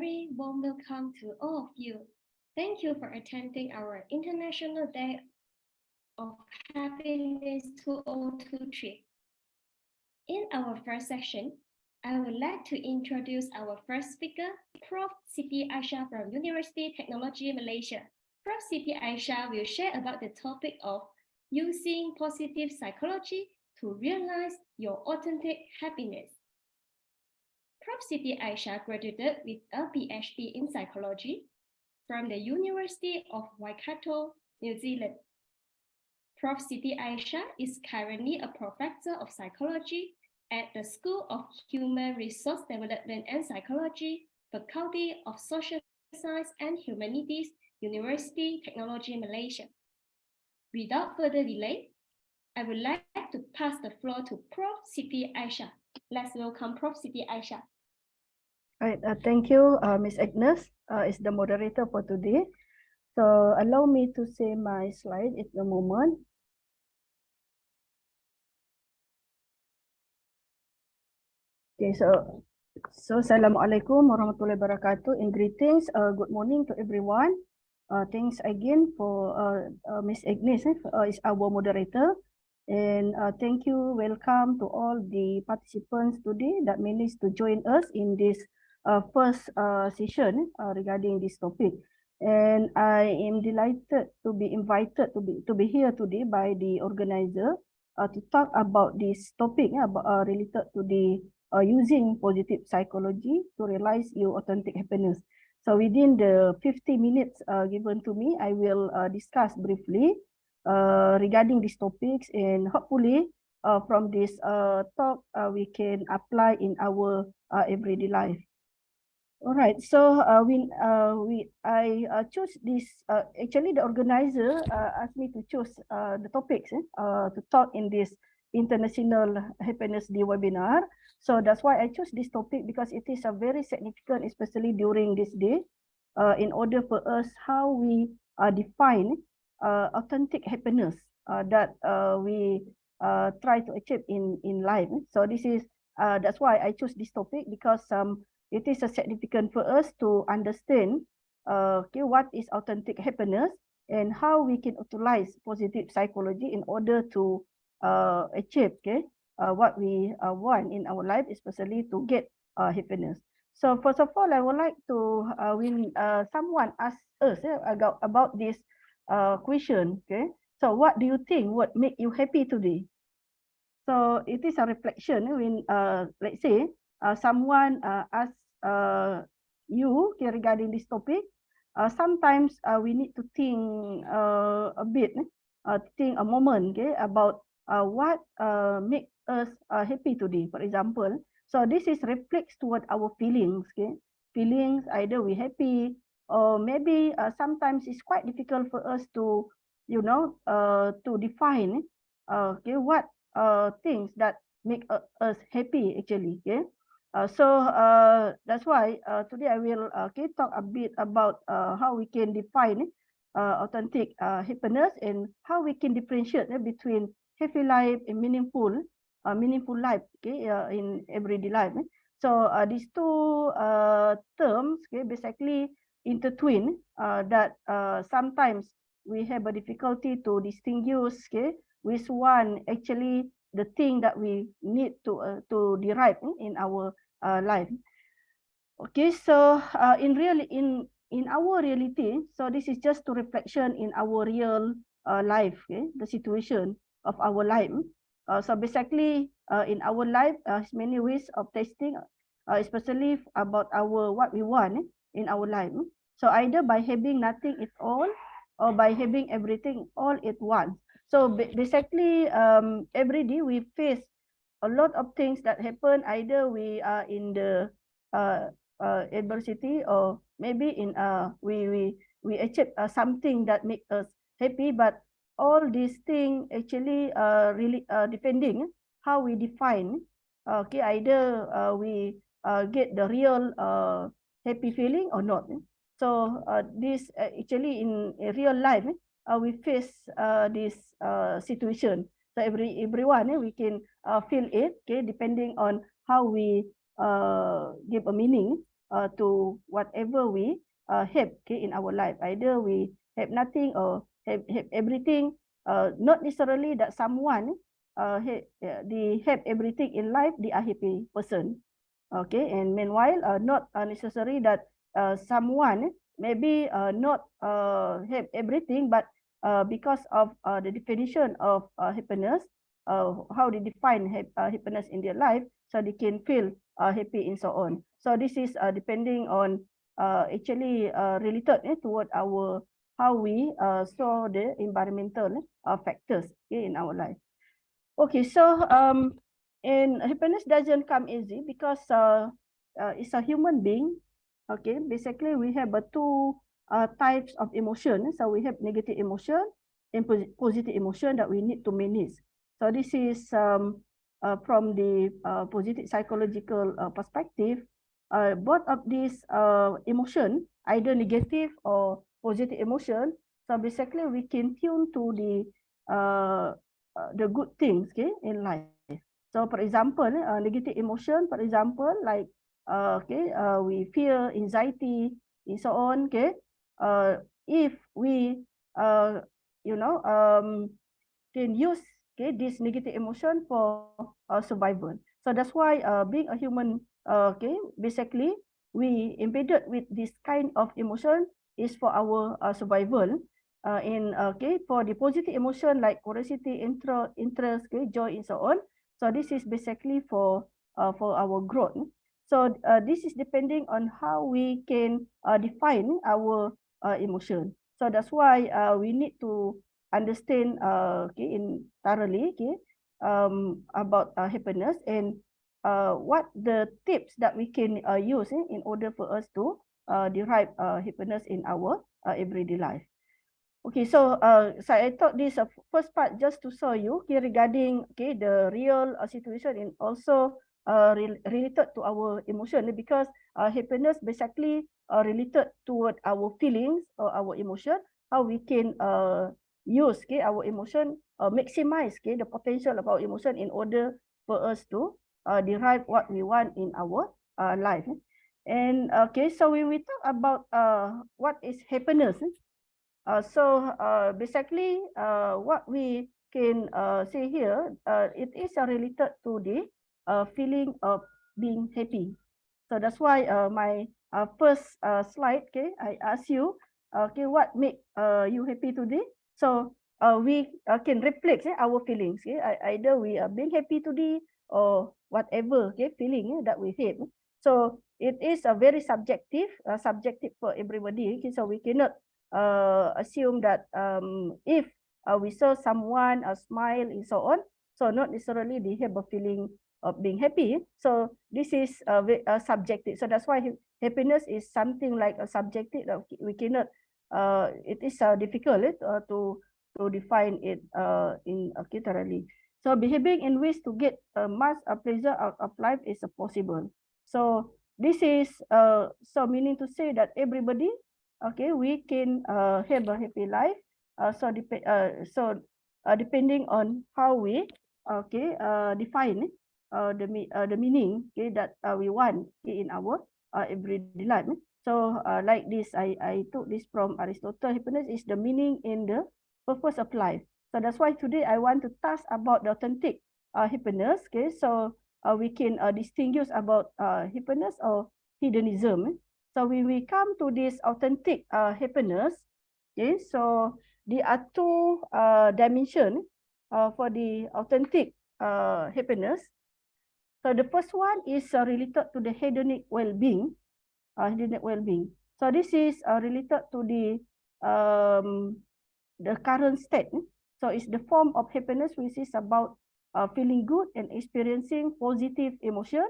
very warm welcome to all of you. Thank you for attending our International Day of Happiness 2023. In our first section, I would like to introduce our first speaker, Prof. Siti Aisyah from Universiti Teknologi Malaysia. Prof. Siti Aisyah will share about the topic of using positive psychology to realize your authentic happiness. Prof. Siti Aisyah graduated with a PhD in psychology from the University of Waikato, New Zealand. Prof. Siti Aisyah is currently a professor of psychology at the School of Human Resource Development and Psychology, Faculty of Social Science and Humanities, Universiti Teknologi Malaysia. Without further delay, I would like to pass the floor to Prof. Siti Aisyah. Let's welcome Prof. Siti Aisyah. Right, thank you, Ms. Agnes, is the moderator for today. So allow me to say my slide at the moment. Okay, so Assalamualaikum warahmatullahi wabarakatuh and greetings. Good morning to everyone. Thanks again for Ms. Agnes is our moderator, and thank you. Welcome to all the participants today that managed to join us in this first session regarding this topic. And I am delighted to be invited to be here today by the organizer to talk about this topic related to the using positive psychology to realize your authentic happiness. So within the 50 minutes given to me, I will discuss briefly regarding these topics, and hopefully from this talk we can apply in our everyday life. All right, so I chose this. Actually, the organizer asked me to choose the topics to talk in this International Happiness Day webinar. So that's why I chose this topic, because it is a very significant, especially during this day, in order for us how we define authentic happiness that we try to achieve in life. So this is that's why I chose this topic, because it is a significant for us to understand okay, what is authentic happiness and how we can utilize positive psychology in order to achieve what we want in our life, especially to get happiness. So first of all, I would like to when someone asks us about this question, okay? So what do you think would make you happy today? So it is a reflection when let's say someone asks you regarding this topic. Sometimes we need to think a bit, think a moment, okay, about what make us happy today. For example, so this is reflects toward our feelings, okay? Feelings, either we happy or maybe sometimes it's quite difficult for us to, you know, to define, okay, what things that make us happy actually, okay? So that's why today I will talk a bit about how we can define authentic happiness and how we can differentiate between happy life and meaningful life, okay, in everyday life. So these two terms, okay, basically intertwine, that sometimes we have a difficulty to distinguish, okay, which one actually the thing that we need to derive in our life. Okay, so in our reality, so this is just to reflection in our real life, okay, the situation of our life. So basically, in our life, many ways of testing, especially about what we want in our life. So either by having nothing at all, or by having everything all at once. So basically, every day we face a lot of things that happen. Either we are in the adversity, or maybe in we achieve something that make us happy. But all these things actually really depending how we define. Okay, either we get the real happy feeling or not. So this actually in real life we face this situation. So everyone we can feel it, okay, depending on how we give a meaning to whatever we have, okay, in our life. Either we have nothing or have everything. Not necessarily that someone they have everything in life, they are happy person. Okay, and meanwhile, not necessary that someone maybe not have everything, but because of the definition of happiness, how they define happiness in their life, so they can feel happy and so on. So this is depending on actually related toward our how we saw the environmental factors, okay, in our life. Okay, so and happiness doesn't come easy because it's a human being. Okay, basically we have two types of emotion. So we have negative emotion and positive emotion that we need to manage. So this is from the positive psychological perspective. Both of these emotion, either negative or positive emotion, so basically we can tune to the good things, okay, in life. So for example, negative emotion, for example, like we fear, anxiety, and so on, okay. If we you know can use, okay, this negative emotion for survival. So that's why being a human, okay, basically we embedded with this kind of emotion is for our survival. In okay, for the positive emotion like curiosity, interest, okay, joy, and so on. So this is basically for our growth. So this is depending on how we can define our emotion. So that's why we need to understand okay, in thoroughly, okay, about happiness, and what the tips that we can use in order for us to derive happiness in our everyday life. Okay, so I thought this first part just to show you, okay, regarding, okay, the real situation and also related to our emotion, because happiness basically related toward our feelings or our emotion, how we can use, okay, our emotion, maximize, okay, the potential of our emotion in order for us to derive what we want in our life. And okay, so when we talk about what is happiness, basically, what we can say here, it is related to the feeling of being happy. So that's why my first slide, okay, I ask you, okay, what make you happy today? So we can reflect our feelings. Okay? Either we are being happy today or whatever, okay, feeling that we have. So it is a very subjective for everybody. Okay? So we cannot assume that if we saw someone smile and so on, so not necessarily they have a feeling of being happy. So this is subjective. So that's why happiness is something like a subjective that we cannot. It is difficult to define it in thoroughly. So behaving in ways to get much pleasure out of life is possible. So this is so meaning to say that everybody, okay, we can have a happy life. Depending on how we, okay, define the meaning, okay, that we want, okay, in our everyday life. So like this, I took this from Aristotle. Happiness is the meaning in the purpose of life. So that's why today I want to touch about the authentic happiness. Okay, so we can distinguish about happiness or hedonism. So when we come to this authentic happiness, okay, so there are two dimensions for the authentic happiness. So the first one is related to the hedonic well-being. Hedonic well-being. So this is related to the current state. So it's the form of happiness which is about feeling good and experiencing positive emotion,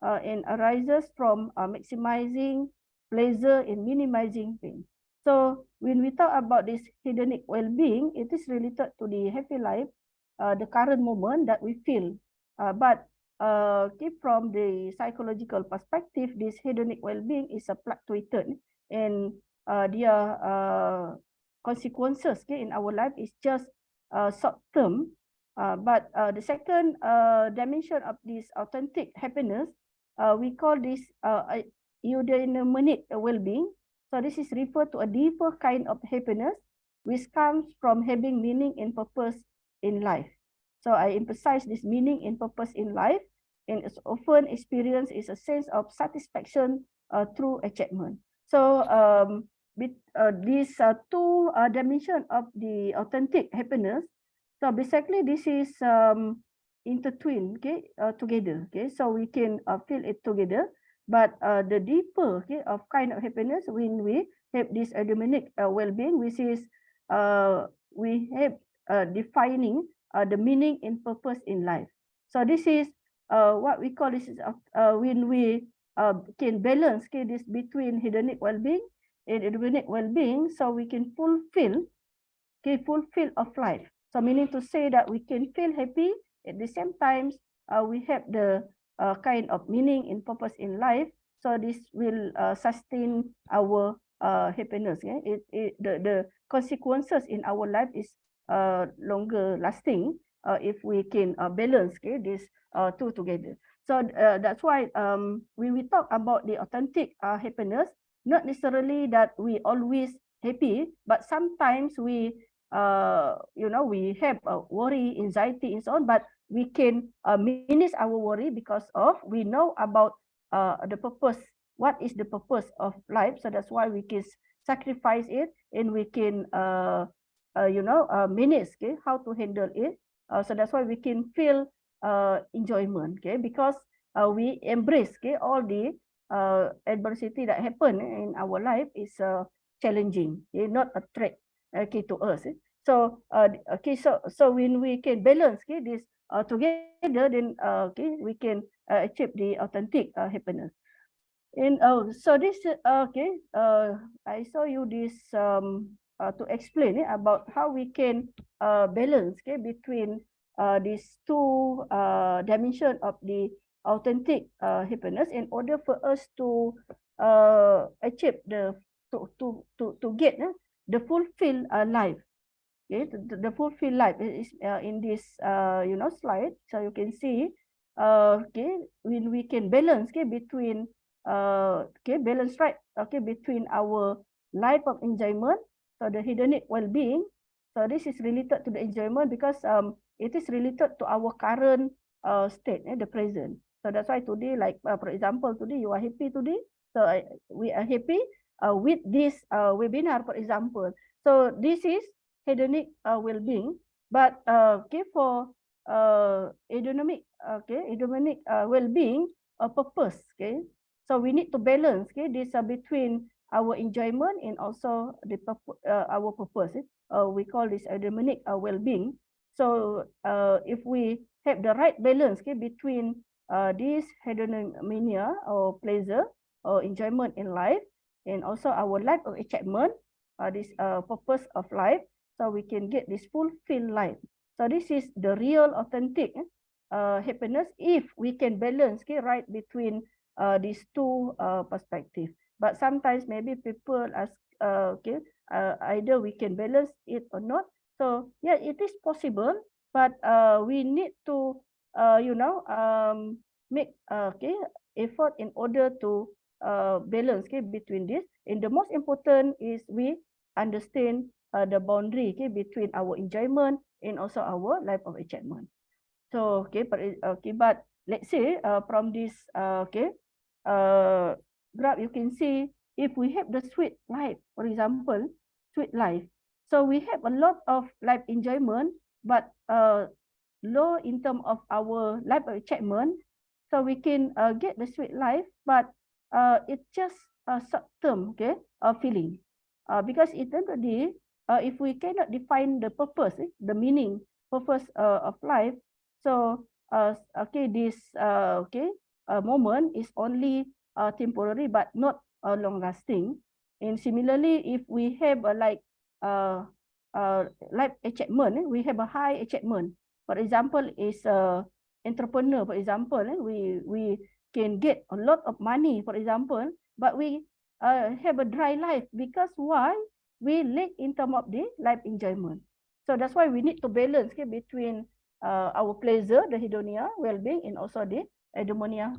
and arises from maximizing pleasure and minimizing pain. So when we talk about this hedonic well-being, it is related to the happy life, the current moment that we feel. But from the psychological perspective, this hedonic well-being is fluctuated, and their consequences, okay, in our life is just short term. But the second dimension of this authentic happiness, we call this eudaimonic well-being. So this is referred to a deeper kind of happiness which comes from having meaning and purpose in life. So I emphasize this meaning and purpose in life, and it's often experienced is a sense of satisfaction through achievement. So these two dimensions of the authentic happiness. So basically, this is intertwined, okay, together. Okay, so we can feel it together. But the deeper, okay, of kind of happiness when we have this eudaimonic well-being, which is we have defining the meaning and purpose in life. So this is what we call this is when we can balance, okay, this between hedonic well-being and eudaimonic well-being, so we can fulfill, okay, fulfill of life. So meaning to say that we can feel happy at the same time we have the kind of meaning and purpose in life. So this will sustain our happiness. Yeah? The consequences in our life is longer lasting if we can balance, okay, this two together. So that's why when we talk about the authentic happiness, not necessarily that we always happy, but sometimes we we have worry, anxiety, and so on, but we can manage our worry because of we know about the purpose. What is the purpose of life? So that's why we can sacrifice it, and we can manage, okay, how to handle it. So that's why we can feel enjoyment, okay, because we embrace, okay, all the adversity that happen in our life is challenging, okay, not a threat, okay, to us. So okay, so when we can balance, okay, this together, then okay, we can achieve the authentic happiness. And so this okay, I saw you this to explain about how we can balance, okay, between these two dimension of the authentic happiness in order for us to achieve the to get the fulfilled life. Okay, the fulfilled life is in this slide. So you can see okay, when we can balance, okay, between okay, balance, right, okay, between our life of enjoyment, so the hedonic well-being. So this is related to the enjoyment because it is related to our current state, the present. So that's why today, like for example, today you are happy today, so we are happy with this webinar, for example. So this is hedonic well-being. But okay, for hedonic well-being, a purpose, okay. So we need to balance, okay, this between our enjoyment and also the our purpose. We call this hedonic well-being. So if we have the right balance, okay, between this hedonimia or pleasure or enjoyment in life, and also our life of achievement, this purpose of life, so we can get this fulfilled life. So this is the real authentic happiness if we can balance, okay, right, between these two perspectives. But sometimes maybe people ask, okay, either we can balance it or not. So yeah, it is possible, but we need to make okay, effort in order to balance, okay, between this. And the most important is we understand the boundary, okay, between our enjoyment and also our life of achievement. So okay, but let's say from this okay graph, you can see if we have the sweet life, for example, sweet life. So we have a lot of life enjoyment, but low in terms of our life achievement. So we can get the sweet life, but it's just a short-term, okay, feeling. Because at the end of the day, if we cannot define the purpose, the meaning, purpose of life, so okay, this okay moment is only temporary but not long-lasting. And similarly, if we have a life achievement, we have a high achievement. For example, is entrepreneur. For example, we can get a lot of money. For example, but we have a dry life because why? We lack in terms of the life enjoyment. So that's why we need to balance, okay, between our pleasure, the hedonia well-being, and also the eudaimonia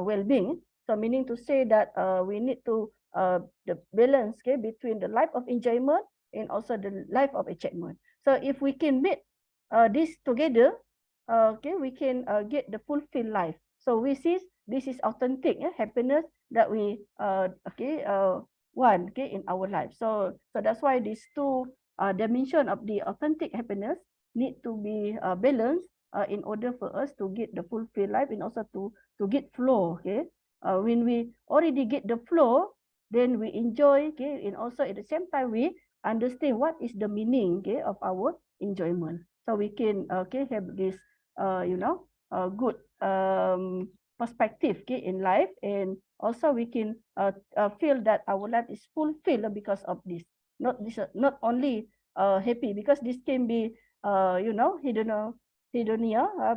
well-being. So meaning to say that we need to the balance, okay, between the life of enjoyment and also the life of achievement. So if we can meet this together, okay, we can get the fulfilled life. So this is authentic happiness that we want, okay, in our life. So that's why these two dimension of the authentic happiness need to be balanced in order for us to get the fulfilled life and also to get flow. Okay, when we already get the flow, then we enjoy. Okay, and also at the same time we understand what is the meaning, okay, of our enjoyment. So we can have this good perspective, okay, in life, and also we can feel that our life is fulfilled because of this. Not only happy, because this can be hedonia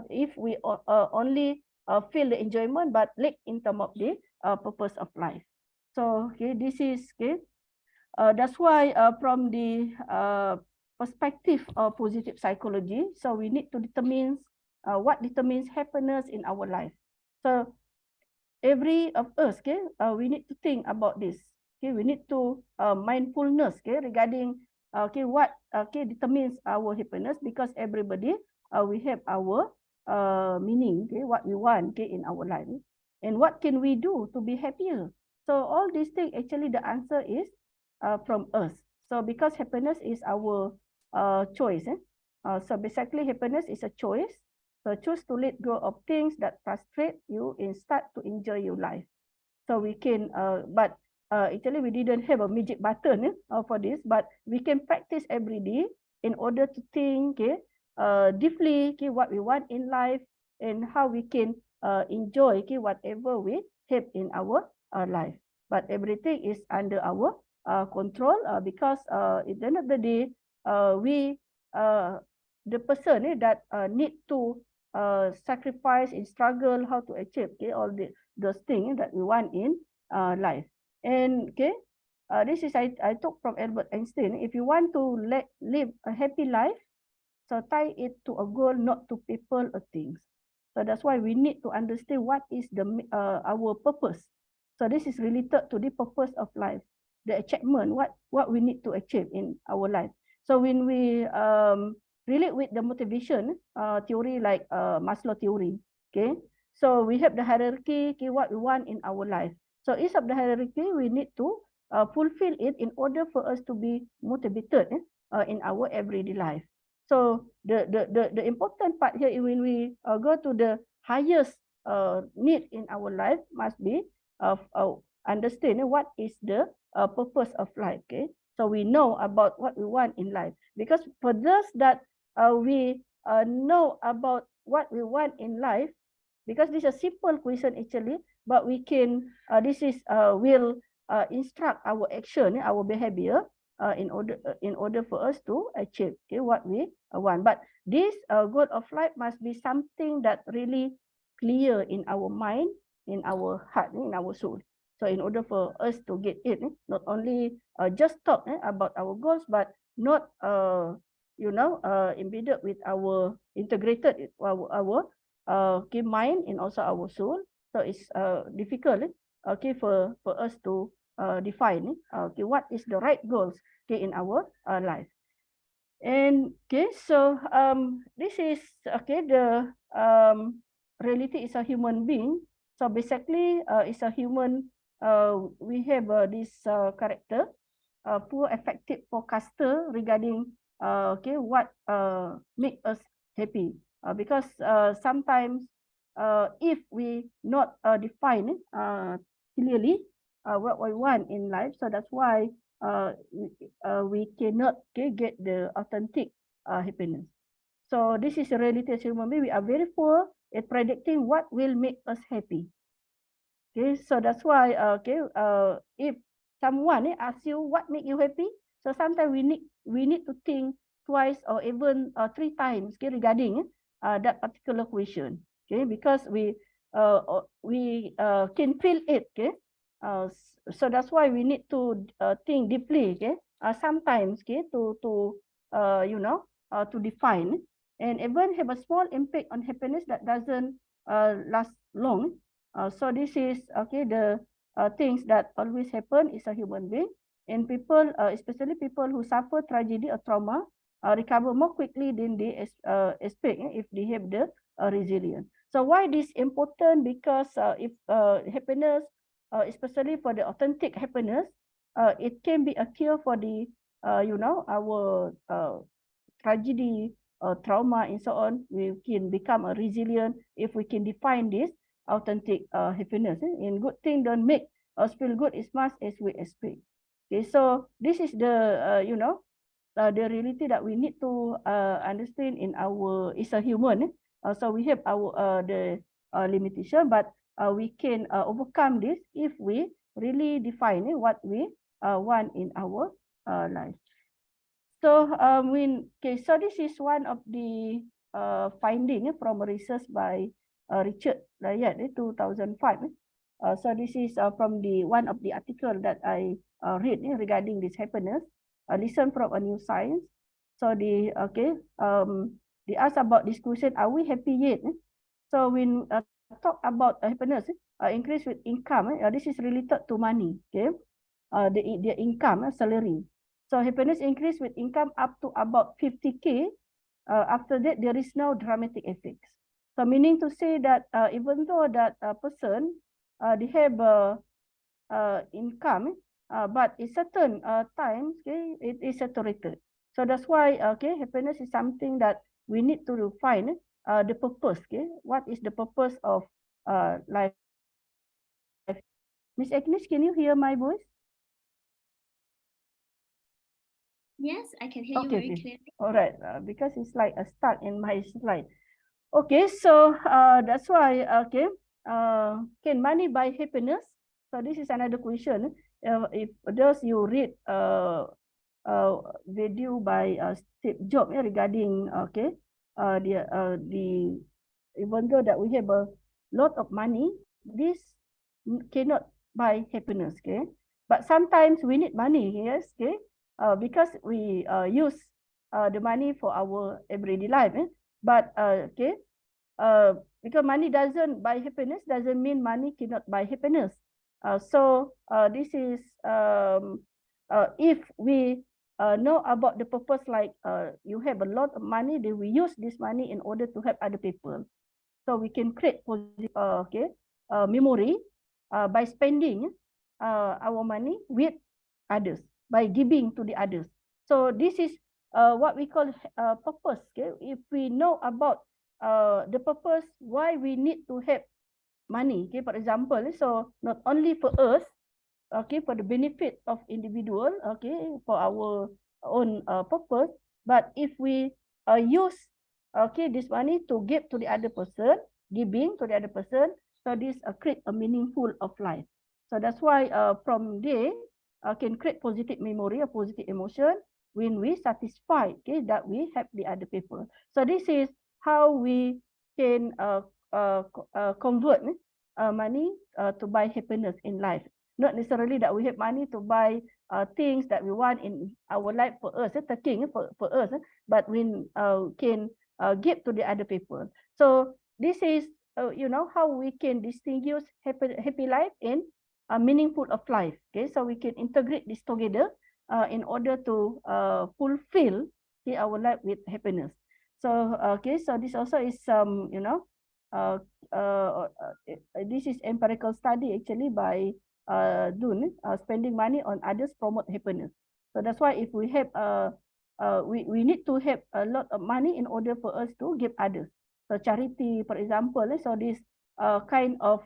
if we only feel the enjoyment but lack in terms of the purpose of life. So okay, this is okay. That's why from the perspective of positive psychology, so we need to determine what determines happiness in our life. So every of us, okay, we need to think about this. Okay, we need to mindfulness, okay, regarding what determines our happiness, because everybody we have our meaning, okay, what we want, okay, in our life, and what can we do to be happier. So all these things, actually the answer is from us. So because happiness is our choice, so basically happiness is a choice. So choose to let go of things that frustrate you and start to enjoy your life. So we can, but actually we didn't have a magic button for this, but we can practice every day in order to think, okay, deeply, okay, what we want in life and how we can enjoy, okay, whatever we have in our life. But everything is under our control, because at the end of the day, we, the person that need to sacrifice and struggle how to achieve, okay, all those things that we want in life. And okay, this is I took from Albert Einstein. If you want to live a happy life, so tie it to a goal, not to people or things. So that's why we need to understand what is the our purpose. So this is related to the purpose of life, the achievement, what we need to achieve in our life. So when we relate with the motivation theory, like Maslow theory, okay. So we have the hierarchy, okay, what we want in our life. So each of the hierarchy, we need to fulfill it in order for us to be motivated in our everyday life. So the important part here, when we go to the highest need in our life, must be understand what is the purpose of life. Okay, so we know about what we want in life, because for those that we know about what we want in life, because this is a simple question actually, but we can this is will instruct our action, our behavior in order for us to achieve, okay, what we want. But this goal of life must be something that really clear in our mind, in our heart, in our soul. So in order for us to get it, not only just talk about our goals, but not embedded with our integrated our okay, mind and also our soul. So it's difficult okay for us to define okay, what is the right goals, okay, in our life. And okay, so this is okay, the reality is a human being. So basically it's a human, we have this character, poor effective forecaster regarding okay, what make us happy, because sometimes if we not define clearly what we want in life, so that's why we cannot get the authentic happiness. So this is a reality as human being. We are very poor at predicting what will make us happy. Okay, so that's why if someone asks you what make you happy, so sometimes we need to think twice or even 3 times, okay, regarding that particular question. Okay, because we can feel it. Okay, so that's why we need to think deeply. Okay, sometimes, okay, to to define and even have a small impact on happiness that doesn't last long. So this is the things that always happen is a human being, and people, especially people who suffer tragedy or trauma, recover more quickly than they expect if they have the resilience. So why this important? Because if happiness, especially for the authentic happiness, it can be a cure for the our tragedy, trauma, and so on. We can become a resilient if we can define this authentic happiness. And good thing don't make us feel good as much as we expect. Okay, so this is the the reality that we need to understand in our is a human. So we have our the limitation, but we can overcome this if we really define what we want in our life. So so this is one of the finding from research by Richard Ryat 2005. So this is from the one of the article that I read regarding this happiness. Listen from a new science. So they ask about this question: are we happy yet? So when talk about happiness, increase with income. This is related to money. Okay, the income, salary. So happiness increase with income up to about 50K. After that, there is no dramatic effects. So meaning to say that even though that person they have income, but in certain times, okay, it is saturated. So that's why happiness is something that we need to find the purpose. Okay, what is the purpose of life? Miss Agnes, can you hear my voice? Yes, I can hear you very clearly. All right, because it's like a stuck in my slide. Okay, so that's why, can money buy happiness? So this is another question. If those you read video by Steve Jobs regarding, the even though that we have a lot of money, this cannot buy happiness, okay? But sometimes we need money, yes, okay? Because we use the money for our everyday life, but because money doesn't buy happiness, doesn't mean money cannot buy happiness. This is if we know about the purpose, like you have a lot of money, then we use this money in order to help other people. So we can create positive, memory by spending our money with others, by giving to the others. So this is what we call purpose. Okay, if we know about the purpose, why we need to have money. Okay, for example, so not only for us, okay, for the benefit of individual, okay, for our own purpose, but if we use this money to give to the other person, giving to the other person, so this create a meaningful of life. So that's why from there can create positive memory, a positive emotion when we satisfy, okay, that we help the other people. So this is how we can convert money to buy happiness in life. Not necessarily that we have money to buy things that we want in our life for us, taking for us, but we can give to the other people. So this is, how we can distinguish happy life and meaningful of life. Okay, so we can integrate this together in order to fulfill our life with happiness. So so this also is some, this is empirical study actually by Dun, spending money on others promote happiness. So that's why if we have we need to have a lot of money in order for us to give others. So charity, for example, so this kind of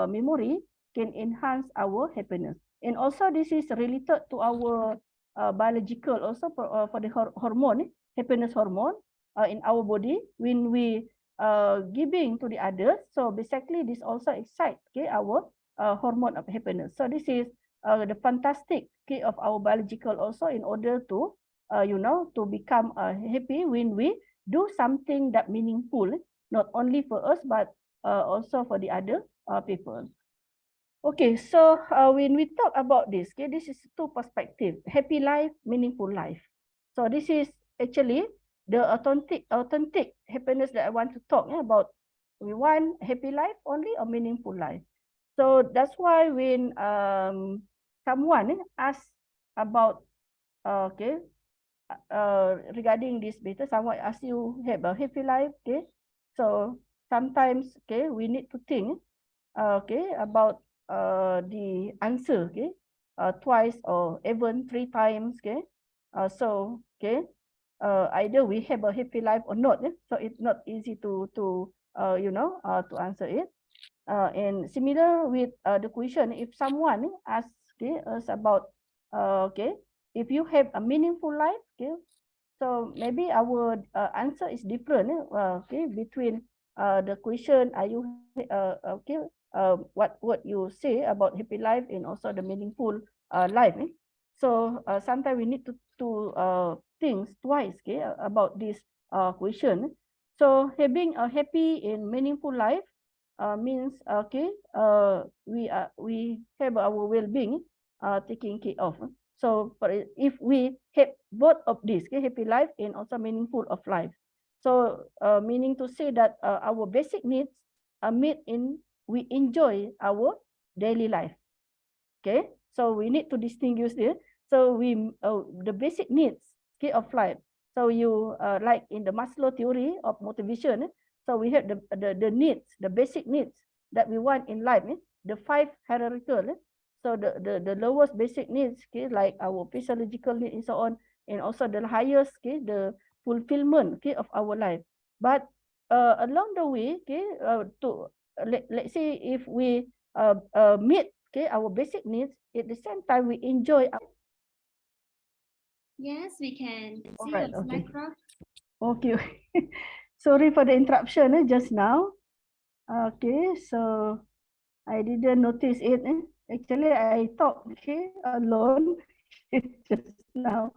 memory can enhance our happiness. And also this is related to our biological also for the hormone, happiness hormone in our body when we giving to the others. So basically this also excites our hormone of happiness. So this is the fantastic key of our biological also in order to to become happy when we do something that meaningful, not only for us but also for the other people. Okay, so when we talk about this, okay, this is two perspectives: happy life, meaningful life. So this is actually the authentic happiness that I want to talk about. We want happy life only or meaningful life. So that's why when someone asks about okay regarding this matter, someone asks you have a happy life, okay, so sometimes okay we need to think okay about the answer, okay, twice or even 3 times, okay, so okay either we have a happy life or not, so it's not easy to to answer it. And similar with the question, if someone asks okay, us about okay, if you have a meaningful life, okay, so maybe our answer is different, okay, between the question are you okay, what you say about happy life and also the meaningful life. So sometimes we need to think twice, okay, about this question. So having a happy and meaningful life means okay we have our well-being taking care of. So if we have both of these, okay, happy life and also meaningful of life, so meaning to say that our basic needs are met in we enjoy our daily life. Okay, so we need to distinguish this. So we the basic needs, okay, of life. So you like in the Maslow theory of motivation, so we have the needs, the basic needs that we want in life, the 5 hierarchical. So the lowest basic needs, okay, like our physiological need and so on, and also the highest, okay, the fulfillment, okay, of our life. But along the way, okay, to let's say if we meet okay our basic needs, at the same time we enjoy our... Yes, we can All see right, your okay, slide, Prof. okay. Sorry for the interruption just now. Okay, so I didn't notice it. Actually I talk okay alone just now.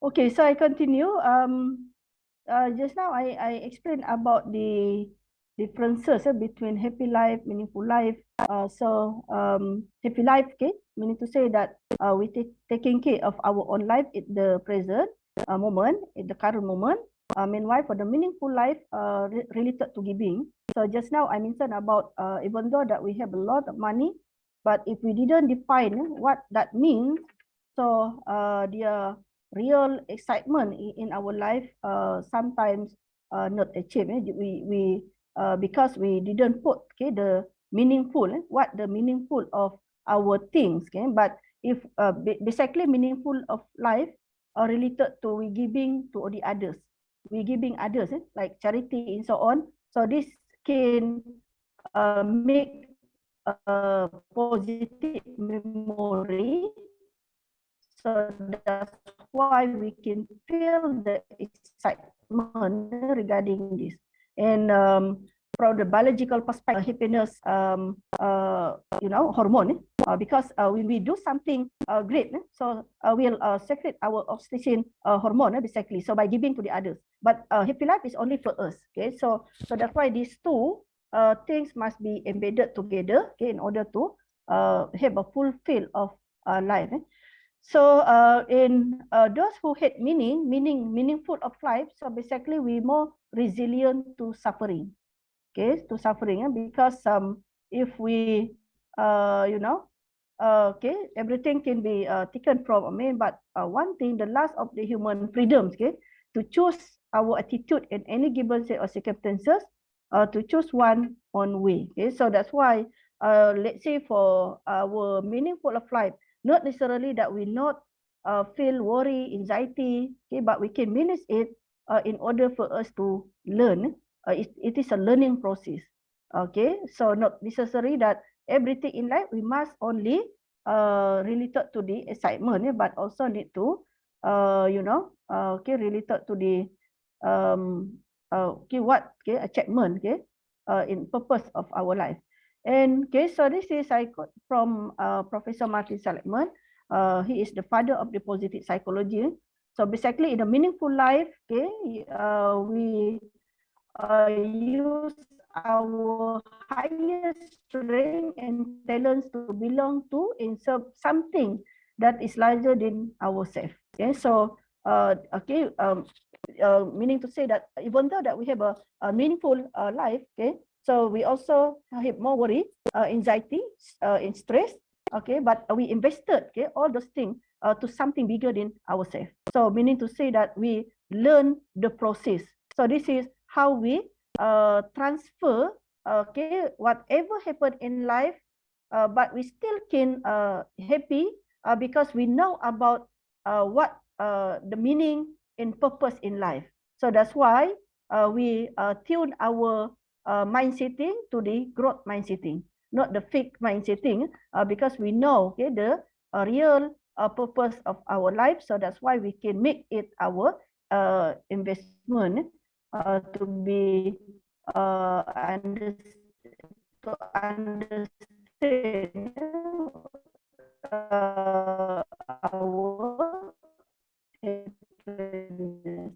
Okay, so I continue. Just now I explained about the differences between happy life, meaningful life. Happy life, okay, meaning to say that we taking care of our own life at the present moment, at the current moment. Meanwhile, for the meaningful life related to giving. So just now I mentioned about even though that we have a lot of money, but if we didn't define what that means, so the real excitement in our life sometimes not achieved. Because we didn't put okay the meaningful what the meaningful of our things, okay, but if basically meaningful of life are related to we giving to the others, we giving others like charity and so on. So this can make a positive memory. So that's why we can feel the excitement regarding this. And from the biological perspective, happiness, hormone, because when we do something great, so we'll secrete our oxytocin hormone, basically. So by giving to the others, but happy life is only for us. Okay, so that's why these two things must be embedded together, okay, in order to have a fulfill of life. So in those who had meaningful of life, so basically we more resilient to suffering, okay, to suffering, because if we okay, everything can be taken from a man, but one thing, the last of the human freedoms, okay, to choose our attitude in any given set of circumstances, to choose one on way. Okay, so that's why let's say for our meaningful of life, not necessarily that we not feel worry, anxiety, okay, but we can manage it in order for us to learn. It is a learning process. Okay, so not necessary that everything in life we must only related to the excitement, but also need to okay, related to the okay, what okay achievement, okay, in purpose of our life. And okay, so this is I got from Professor Martin Seligman. He is the father of the positive psychology. So basically, in a meaningful life, okay, we use our highest strength and talents to belong to and serve something that is larger than ourselves. Okay, so meaning to say that even though that we have a meaningful life, okay, So we also have more worry, anxiety, and stress. Okay, but we invested, okay, all those things to something bigger than ourselves. So meaning to say that we learn the process. So this is how we transfer, okay, whatever happened in life, but we still can happy because we know about what the meaning and purpose in life. So that's why we tune our mind setting to the growth mind setting, not the fake mind setting, because we know, okay, the real purpose of our life. So that's why we can make it our investment to be understand our happiness.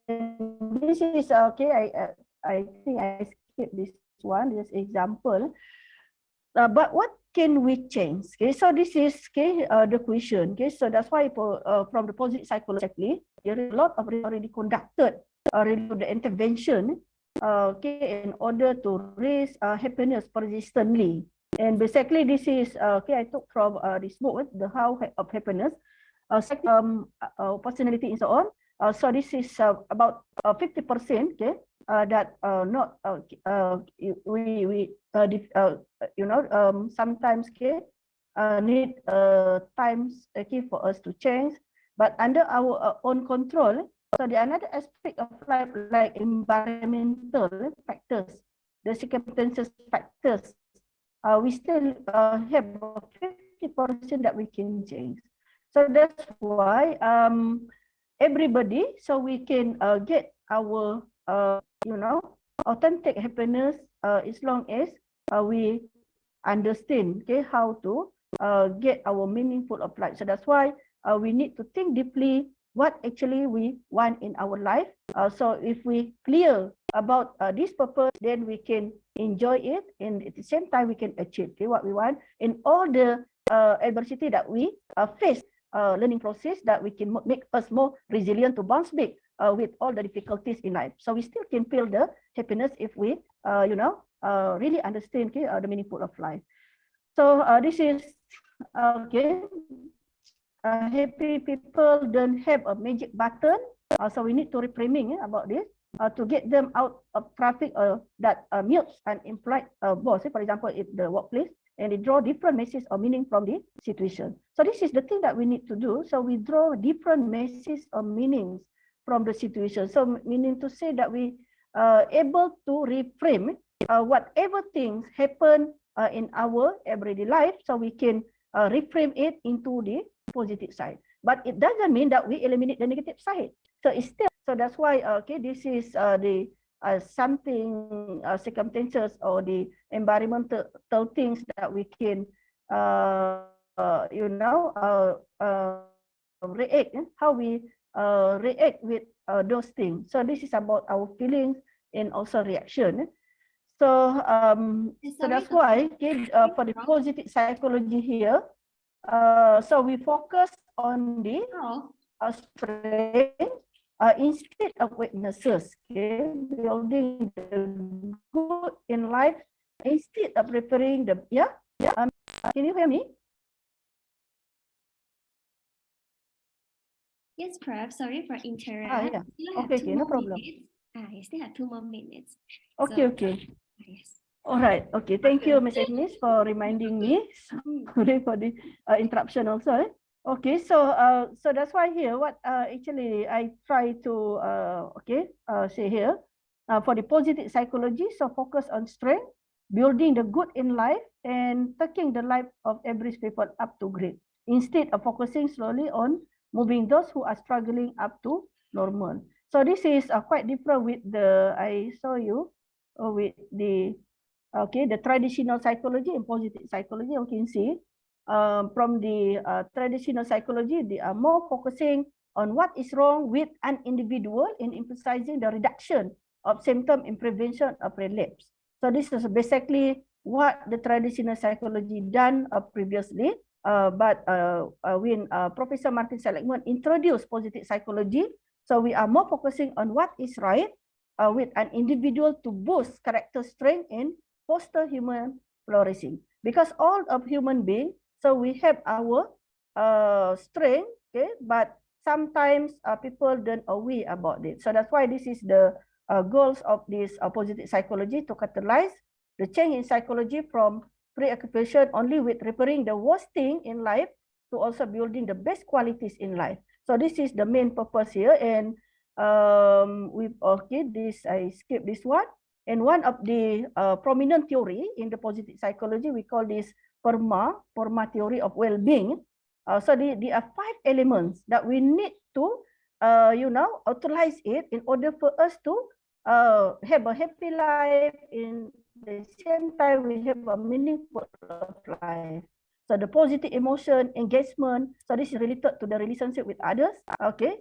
And this is okay. I think I skipped this one, this example. But what can we change? Okay, so this is, okay, the question. Okay, so that's why from the positive psychology, there is a lot of already conducted the intervention, okay, in order to raise happiness persistently. And basically, this is okay. I took from this book, The How of Happiness, personality and so on. So this is about 50%. Okay, that not we you know, sometimes, okay, need times, okay, for us to change, but under our own control. So the another aspect of life, like environmental factors, the circumstances factors, we still have 50% that we can change. So that's why everybody, so we can get our you know, authentic happiness as long as we understand, okay, how to get our meaningful of life. So that's why we need to think deeply what actually we want in our life. So if we clear about this purpose, then we can enjoy it, and at the same time we can achieve, okay, what we want in all the adversity that we face. Learning process that we can make us more resilient to bounce back with all the difficulties in life. So we still can feel the happiness if we, you know, really understand, okay, the meaningful of life. So this is okay. Happy people don't have a magic button, so we need to reframing about this to get them out of traffic that mutes and implied boss. For example, if the workplace, and they draw different messages or meaning from the situation. So this is the thing that we need to do. So we draw different messages or meanings from the situation. So meaning to say that we able to reframe whatever things happen in our everyday life, so we can reframe it into the positive side. But it doesn't mean that we eliminate the negative side. So it's still, so that's why okay, this is the something circumstances or the environmental things that we can you know, react, how we react with those things. So this is about our feelings and also reaction. So so that's why, okay, for the positive psychology here, so we focus on the strength instead of weaknesses, okay, building the good in life instead of preparing the, can you hear me? Yes, Prof. Sorry for interrupt. Yeah. Okay, no problem. You still have 2 more minutes. Okay, so, okay. Yes. All right. Okay. Thank you, Ms. Agnes, for reminding me. Sorry for the interruption also. Okay. So so that's why here, what actually I try to say here, for the positive psychology, so focus on strength, building the good in life, and taking the life of every people up to great, instead of focusing slowly on moving those who are struggling up to normal. So this is quite different with the I saw you with the okay, the traditional psychology and positive psychology. You can see from the traditional psychology, they are more focusing on what is wrong with an individual and emphasizing the reduction of symptom and prevention of relapse. So this is basically what the traditional psychology done previously. But when Professor Martin Seligman introduced positive psychology, so we are more focusing on what is right with an individual to boost character strength and foster human flourishing. Because all of human being, so we have our strength, okay, but sometimes people don't aware about it. So that's why this is the goals of this positive psychology, to catalyze the change in psychology from preoccupation only with repairing the worst thing in life to also building the best qualities in life. So this is the main purpose here. And this I skip this one. And one of the prominent theory in the positive psychology, we call this PERMA theory of well-being. So there are 5 elements that we need to utilize it in order for us to have a happy life. In the same time, we have a meaningful life. So the positive emotion, engagement. So this is related to the relationship with others. Okay.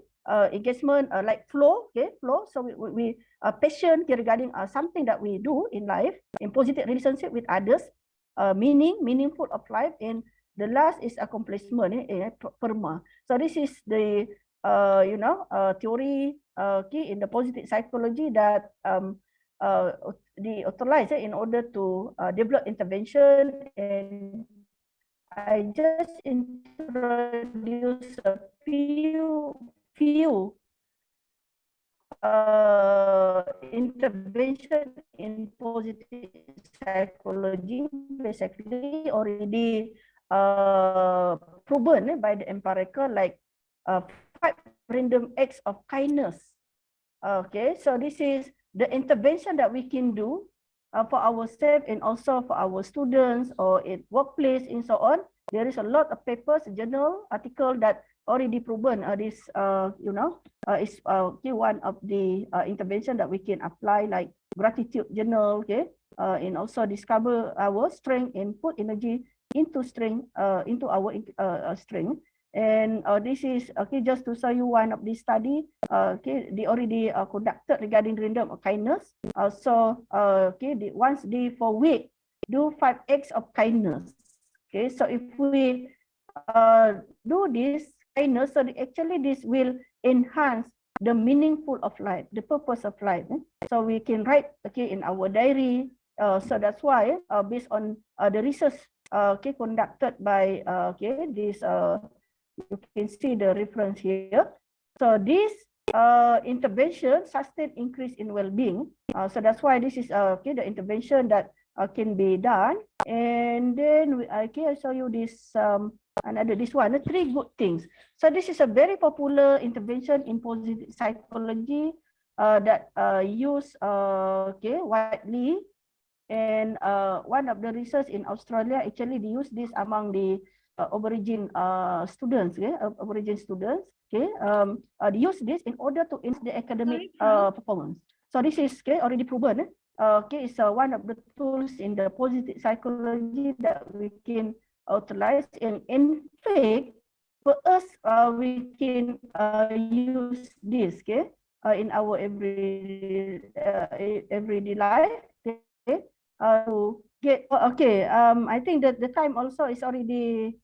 Engagement like flow. Okay, flow. So we are passion regarding something that we do in life. In positive relationship with others. Meaningful of life. And the last is accomplishment. PERMA. So this is the theory in the positive psychology that utilized in order to develop intervention. And I just introduce a few intervention in positive psychology, basically already proven by the empirical, like 5 random acts of kindness. Okay, so this is the intervention that we can do for ourselves and also for our students or in workplace and so on. There is a lot of papers, journal, article that already proven this, is one of the intervention that we can apply, like gratitude journal, okay, and also discover our strength and put energy into strength, into our strength. And this is okay, just to show you one of these study. Okay, they already conducted regarding random kindness. So okay, once day for week, do 5 acts of kindness. Okay, so if we do this kindness, so actually this will enhance the meaningful of life, the purpose of life. So we can write okay in our diary. So that's why based on the research okay conducted by okay this you can see the reference here. So this intervention sustain increase in well-being. So that's why this is okay the intervention that can be done. And then I show you this another this one, 3 good things. So this is a very popular intervention in positive psychology that used okay widely. And one of the research in Australia, actually they use this among the Aborigine students, okay, Aborigine students, okay, they use this in order to enhance the academic performance. So this is okay already proven. Okay, it's one of the tools in the positive psychology that we can utilize. And in fact, for us, we can use this, okay, in our everyday life, okay, to get okay. I think that the time also is already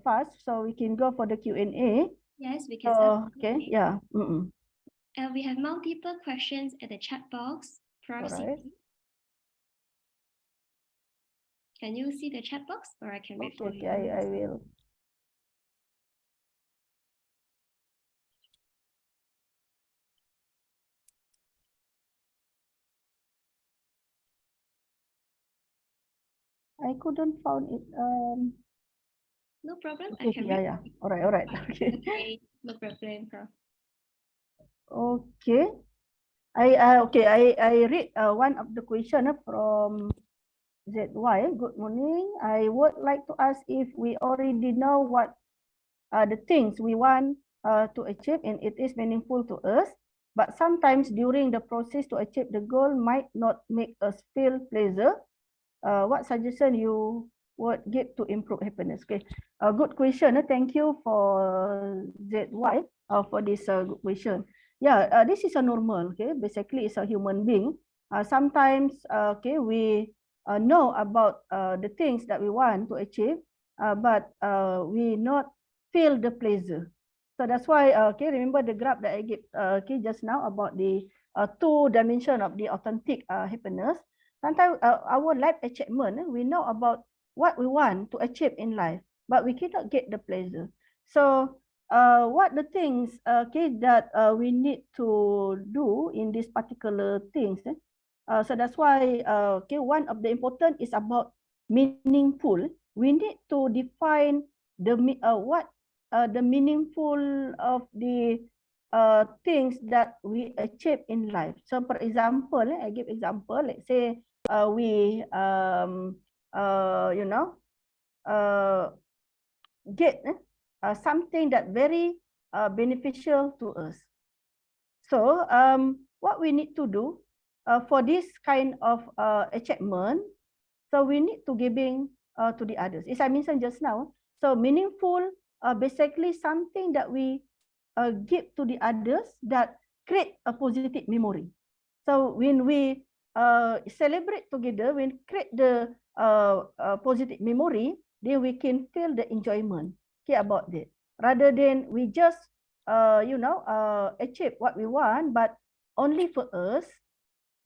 fast, so we can go for the Q&A. Yes, we can start. Okay, yeah. We have multiple questions at the chat box. Prof. Right. Can you see the chat box, or I can read for you? Okay, I will. I couldn't find it. No problem. Okay, I can yeah, read. yeah. All right. Okay. Okay, no problem, Prof. Okay. I read one of the question from ZY. Good morning. I would like to ask if we already know what are the things we want to achieve and it is meaningful to us, but sometimes during the process to achieve the goal might not make us feel pleasure. What suggestion you would give to improve happiness? Okay, a good question. Thank you for ZY for this good question. Yeah, this is a normal. Okay, basically it's a human being. Sometimes okay we know about the things that we want to achieve, but we not feel the pleasure. So that's why okay, remember the graph that I gave okay just now about the two dimension of the authentic happiness. Sometimes our life achievement, we know about what we want to achieve in life, but we cannot get the pleasure. So what the things okay, that we need to do in this particular things. So that's why okay, one of the important is about meaningful. We need to define the what the meaningful of the things that we achieve in life. So for example, I give example, let's say we you know get something that very beneficial to us. So what we need to do for this kind of achievement, so we need to giving to the others. As I mentioned just now, so meaningful basically something that we give to the others that create a positive memory. So when we celebrate together, when create the positive memory, then we can feel the enjoyment about that. Rather than we just achieve what we want, but only for us.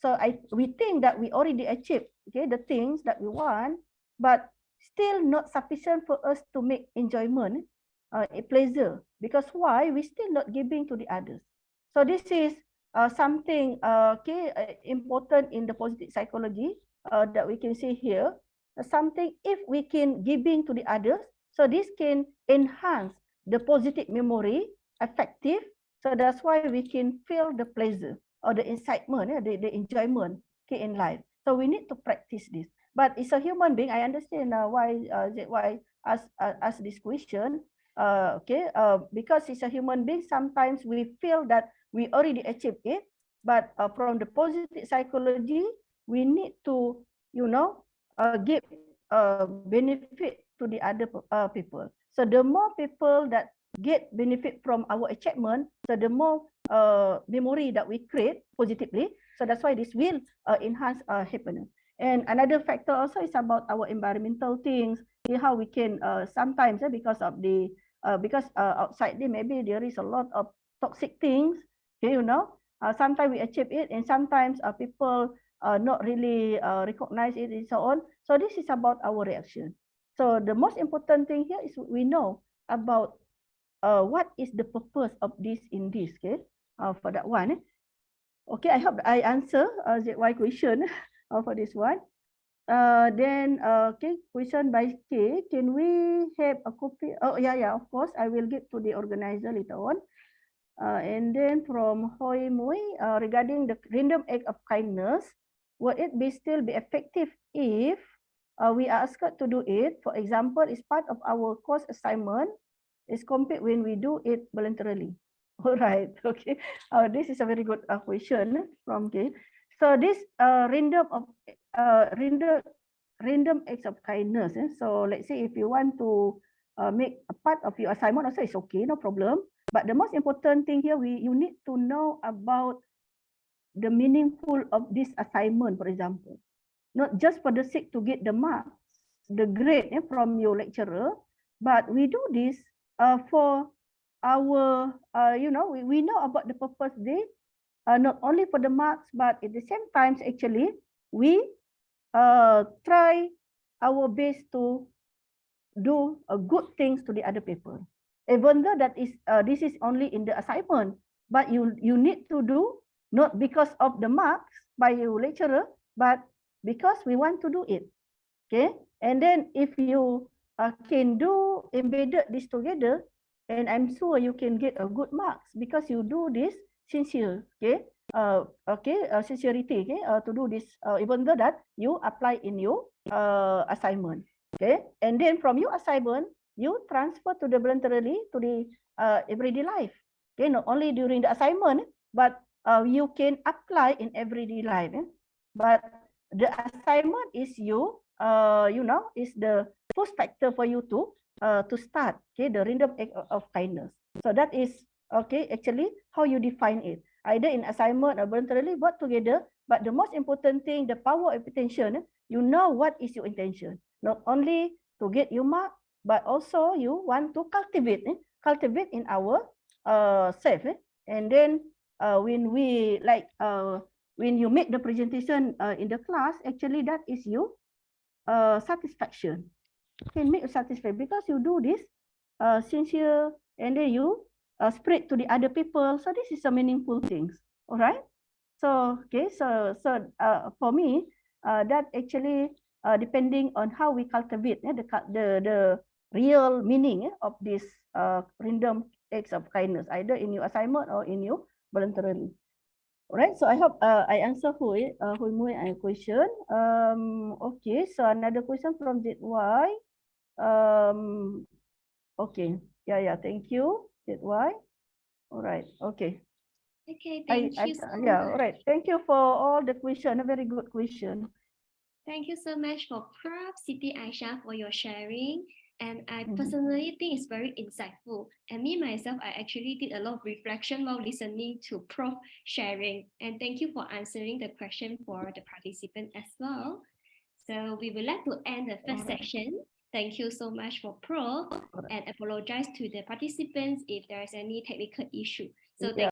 So we think that we already achieved the things that we want, but still not sufficient for us to make enjoyment, a pleasure. Because why? We still not giving to the others. So this is something important in the positive psychology that we can see here. Something if we can giving to the others, so this can enhance the positive memory, effective. So that's why we can feel the pleasure or the excitement, the enjoyment in life. So we need to practice this. But it's a human being. I understand why ask this question. Because it's a human being. Sometimes we feel that we already achieved it, but from the positive psychology, we need to give benefit to the other people. So the more people that get benefit from our achievement, so the more memory that we create positively. So that's why this will enhance happiness. And another factor also is about our environmental things, how we can sometimes because of the outside there maybe there is a lot of toxic things. Okay, sometimes we achieve it, and sometimes people not really recognize it and so on. So this is about our reaction. So the most important thing here is we know about what is the purpose of this in this, okay, for that one. Okay, I hope I answer ZY question for this one. Then, okay, question by K. Can we have a copy? Oh, yeah, of course. I will give to the organizer later on. And then from Hoi Mui, regarding the random act of kindness, will it still be effective if we are asked to do it? For example, it's part of our course assignment. Is complete when we do it voluntarily. All right. Okay. This is a very good question from K. So this random acts of kindness. So let's say if you want to make a part of your assignment, also it's okay, no problem. But the most important thing here, you need to know about the meaningful of this assignment, for example. Not just for the sake to get the marks, the grade from your lecturer, but we do this for our, we know about the purpose there, not only for the marks, but at the same time, actually, we try our best to do good things to the other people. Even though that is this is only in the assignment, but you need to do not because of the marks by your lecturer, but because we want to do it. Okay, and then if you can do embedded this together, and I'm sure you can get a good marks because you do this sincere. Okay, sincerity. Okay, to do this even though that you apply in your assignment. Okay, and then from your assignment you transfer to the voluntarily to the everyday life. Okay, not only during the assignment, but you can apply in everyday life. But the assignment is you is the first factor for you to start, okay, the random act of kindness. So that is okay, actually how you define it, either in assignment or voluntarily, work together. But the most important thing, the power of intention, you know what is your intention, not only to get your mark, but also you want to cultivate in our self, and then when we when you make the presentation in the class, actually that is you satisfaction. Can make you satisfied because you do this sincere, and then you spread to the other people. So this is a meaningful things. All right. So okay. For me, that actually depending on how we cultivate the real meaning of this random acts of kindness, either in your assignment or in your voluntarily. Alright, so I hope I answer Hui Mui question. Okay, so another question from ZY. Okay, yeah, thank you, ZY. Alright, okay. Okay, thank you so much. Alright. Thank you for all the question. A very good question. Thank you so much for Prof. Siti Aisyah for your sharing. And I personally think it's very insightful. And me myself, I actually did a lot of reflection while listening to Prof sharing. And thank you for answering the question for the participant as well. So we would like to end the first section. Thank you so much for Prof, and apologize to the participants if there is any technical issue. So thank